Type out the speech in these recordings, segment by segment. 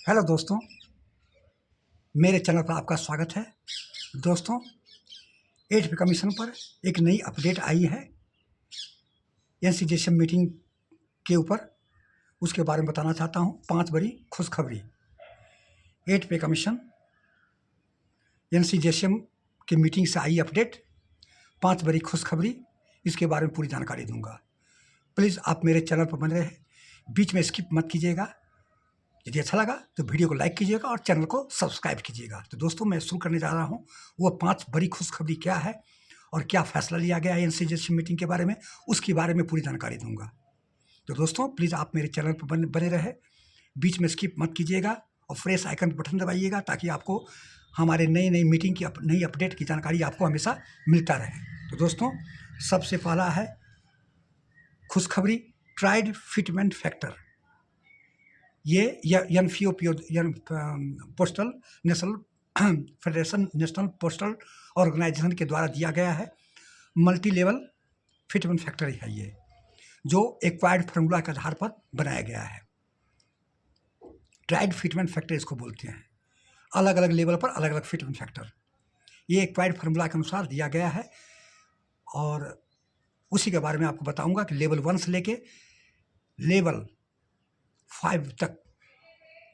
Hello दोस्तों, मेरे channel पर आपका स्वागत है। दोस्तों, 8th कमीशन पर एक नई अपडेट आई है एनसीजेएसएम मीटिंग के ऊपर। उसके बारे में बताना चाहता हूँ। 5 बड़ी खुशखबरी। 8th पे कमीशन एनसीजेएसएम की मीटिंग से आई अपडेट। 5 बड़ी खुशखबरी, इसके बारे में पूरी जानकारी दूंगा। प्लीज़ आप मेरे चैनल पर बने रहें, बीच में स्किप मत कीजिएगा। यदि अच्छा लगा तो वीडियो को लाइक कीजिएगा और चैनल को सब्सक्राइब कीजिएगा। तो दोस्तों, मैं शुरू करने जा रहा हूँ। वो 5 बड़ी खुशखबरी क्या है और क्या फैसला लिया गया है एनसीजेएसएम मीटिंग के बारे में, उसके बारे में पूरी जानकारी दूंगा। तो दोस्तों, प्लीज़ आप मेरे चैनल पर बने रहे, बीच में स्किप मत कीजिएगा और फ्रेश आइकन बटन दबाइएगा ताकि आपको हमारे नई मीटिंग की नई अपडेट की जानकारी आपको हमेशा मिलता रहे। तो दोस्तों, सबसे पहला है खुशखबरी, ट्राइड फिटमेंट फैक्टर। ये postal national federation national postal organisation के द्वारा दिया गया है। मल्टी लेवल फिटमेंट फैक्टर है ये, जो एक्वायर्ड फार्मूला के आधार पर बनाया गया है। ट्राइड फिटमेंट फैक्टर इसको बोलते हैं। अलग अलग लेवल पर अलग अलग फिटमेंट फैक्टर ये एक्वायर्ड फार्मूला के अनुसार दिया गया है और उसी के बारे में आपको बताऊंगा कि लेवल 1 से लेके लेवल 5 तक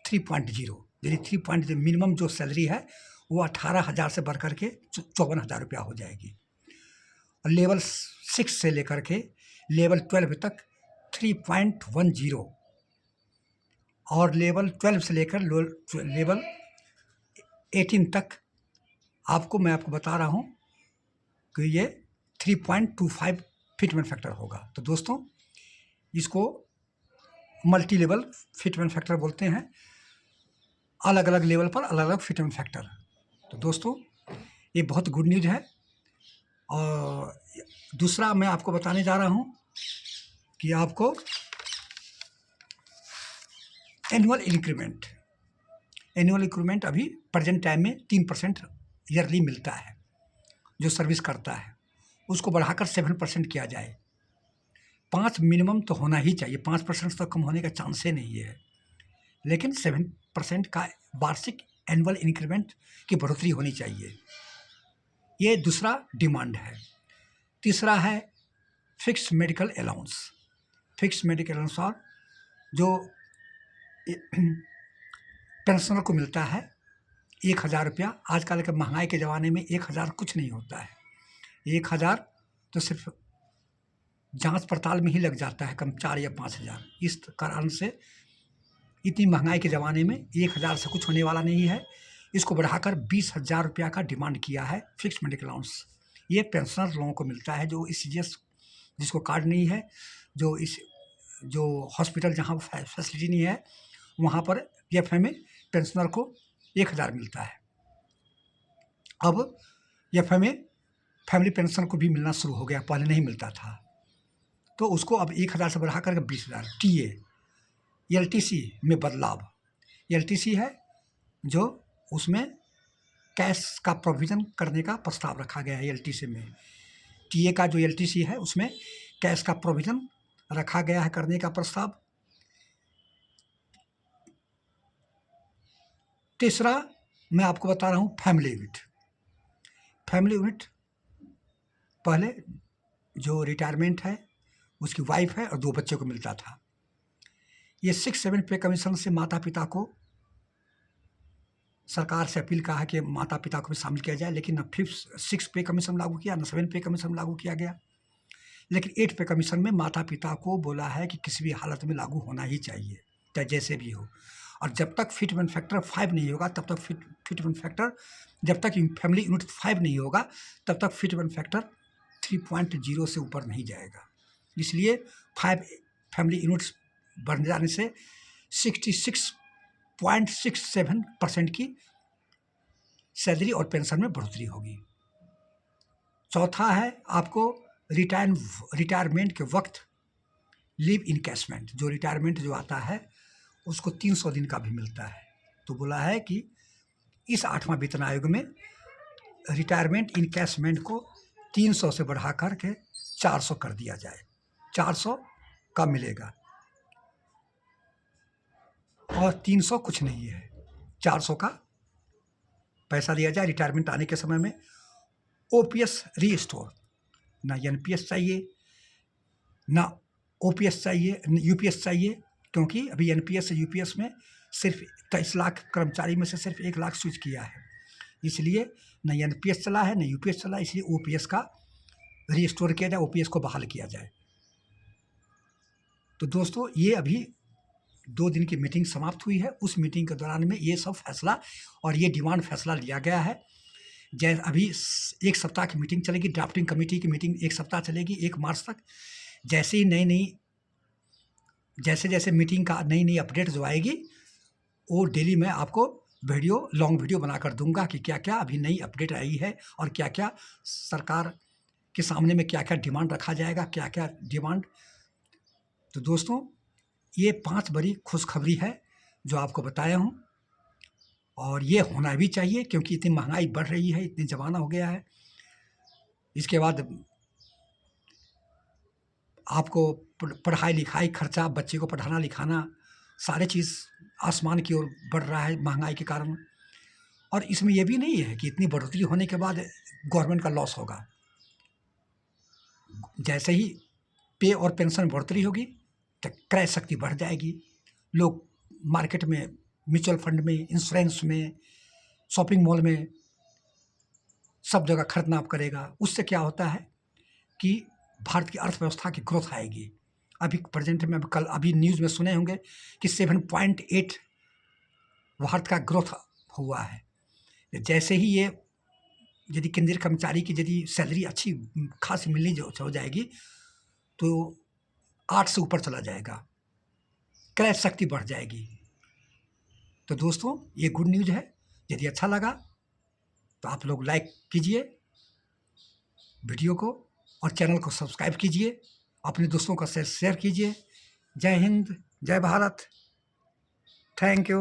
3.0, यानी 3.0 मिनिमम जो सैलरी है वो 18,000 से बढ़ कर के 54,000 रुपया हो जाएगी। और लेवल 6 से लेकर के लेवल 12 तक 3.10 और लेवल 12 से लेकर लेवल 18 तक मैं आपको बता रहा हूँ कि ये 3.25 फिटमेंट फैक्टर होगा। तो दोस्तों, इसको मल्टी लेवल फिटमेंट फैक्टर बोलते हैं। अलग अलग लेवल पर अलग अलग फिटमेंट फैक्टर। तो दोस्तों, ये बहुत गुड न्यूज़ है। और दूसरा मैं आपको बताने जा रहा हूँ कि आपको एनुअल इंक्रीमेंट अभी प्रेजेंट टाइम में 3% ईयरली मिलता है। जो सर्विस करता है उसको बढ़ाकर 7% किया जाए। 5 मिनिमम तो होना ही चाहिए, 5% तो कम होने का चांस ही नहीं है, लेकिन 7% का वार्षिक एनुअल इंक्रीमेंट की बढ़ोतरी होनी चाहिए। ये दूसरा डिमांड है। तीसरा है fix medical allowance. Fix medical allowance और जो पेंशनर को मिलता है 1,000 रुपया। आजकल के महंगाई के ज़माने में 1,000 कुछ नहीं होता है। 1,000 तो सिर्फ जांच पड़ताल में ही लग जाता है, कम 4 या 5,000। इस कारण से इतनी महंगाई के ज़माने में 1,000 से कुछ होने वाला नहीं है। इसको बढ़ाकर 20,000 रुपया का डिमांड किया है फिक्स मेडिकल अलाउंस। ये पेंशनर लोगों को मिलता है जो ECS जिसको कार्ड नहीं है, जो हॉस्पिटल जहाँ फैसिलिटी नहीं है वहाँ पर FMA में पेंशनर को 1,000 मिलता है। अब FMA फैमिली पेंशन को भी मिलना शुरू हो गया, पहले नहीं मिलता था। तो उसको अब 1,000 से बढ़ा कर 20,000। TA LTC में बदलाव। LTC है जो उसमें कैश का प्रोविज़न करने का प्रस्ताव रखा गया है। LTC में TA का जो LTC है उसमें कैश का प्रोविज़न रखा गया है करने का प्रस्ताव। तीसरा मैं आपको बता रहा हूँ फैमिली यूनिट। पहले जो रिटायरमेंट है उसकी वाइफ है और 2 बच्चे को मिलता था। ये 6-7 पे कमीशन से माता पिता को सरकार से अपील कहा है कि माता पिता को भी शामिल किया जाए, लेकिन न 6 पे कमीशन लागू किया, न 7 पे कमीशन लागू किया गया। लेकिन 8 पे कमीशन में माता पिता को बोला है कि किसी भी हालत में लागू होना ही चाहिए, चाहे जैसे भी हो। और जब तक फिटमेंट फैक्टर 5 नहीं होगा तब तक फिटमेंट फैक्टर जब तक फैमिली यूनिट 5 नहीं होगा तब तक फिटमेंट फैक्टर 3.0 से ऊपर नहीं जाएगा। इसलिए 5 फैमिली यूनिट्स बढ़ जाने से 66.67% की सैलरी और पेंशन में बढ़ोतरी होगी। चौथा है आपको रिटायरमेंट के वक्त लीव इनकैशमेंट। जो रिटायरमेंट जो आता है उसको 300 दिन का भी मिलता है। तो बोला है कि इस 8वां वेतन आयोग में रिटायरमेंट इनकैशमेंट को 300 से बढ़ा कर के 400 कर दिया जाए। 400 का मिलेगा। और 300 कुछ नहीं है, 400 का पैसा दिया जाए रिटायरमेंट आने के समय में। ओपीएस रीस्टोर, ना एनपीएस चाहिए, ना ओपीएस चाहिए, यूपीएस चाहिए, क्योंकि अभी एनपीएस से यूपीएस में सिर्फ 23 लाख कर्मचारी में से सिर्फ 1 लाख स्विच किया है, इसलिए न एनपीएस चला है न यूपीएस चला, इसलिए ओपीएस का रीस्टोर किया जाए, ओपीएस को बहाल किया जाए। तो दोस्तों ये अभी 2 दिन की मीटिंग समाप्त हुई है, उस मीटिंग के दौरान में ये सब फैसला और ये डिमांड फैसला लिया गया है। अभी 1 सप्ताह की मीटिंग चलेगी, ड्राफ्टिंग कमेटी की मीटिंग 1 सप्ताह चलेगी, 1 मार्च तक। जैसे ही जैसे मीटिंग का नई अपडेट जो आएगी, वो डेली मैं आपको लॉन्ग वीडियो बनाकर दूंगा कि क्या-क्या अभी नई अपडेट आई है और क्या-क्या सरकार के सामने में क्या-क्या डिमांड रखा जाएगा, क्या-क्या डिमांड। तो दोस्तों ये 5 बड़ी खुशखबरी है जो आपको बताया हूँ, और ये होना भी चाहिए क्योंकि इतनी महंगाई बढ़ रही है, इतनी ज़माना हो गया है। इसके बाद आपको पढ़ाई-लिखाई खर्चा, बच्चे को पढ़ाना लिखाना, सारे चीज़ आसमान की ओर बढ़ रहा है महंगाई के कारण। और इसमें ये भी नहीं है कि इतनी बढ़ोतरी होने के बाद गवर्नमेंट का लॉस होगा। जैसे ही पे और पेंशन में बढ़ोतरी होगी तो क्रय शक्ति बढ़ जाएगी। लोग मार्केट में, म्यूचुअल फंड में, इंश्योरेंस में, शॉपिंग मॉल में सब जगह खरीदना करेगा। उससे क्या होता है कि भारत की अर्थव्यवस्था की ग्रोथ आएगी। अभी प्रेजेंट में अभी न्यूज़ में सुने होंगे कि 7.8 भारत का ग्रोथ हुआ है। जैसे ही ये यदि केंद्रीय कर्मचारी की यदि सैलरी अच्छी खासी मिलनी जो हो जाएगी तो 8 से ऊपर चला जाएगा, क्रय शक्ति बढ़ जाएगी। तो दोस्तों ये गुड न्यूज़ है। यदि अच्छा लगा तो आप लोग लाइक कीजिए वीडियो को और चैनल को सब्सक्राइब कीजिए, अपने दोस्तों का शेयर कीजिए। जय हिंद, जय भारत, थैंक यू।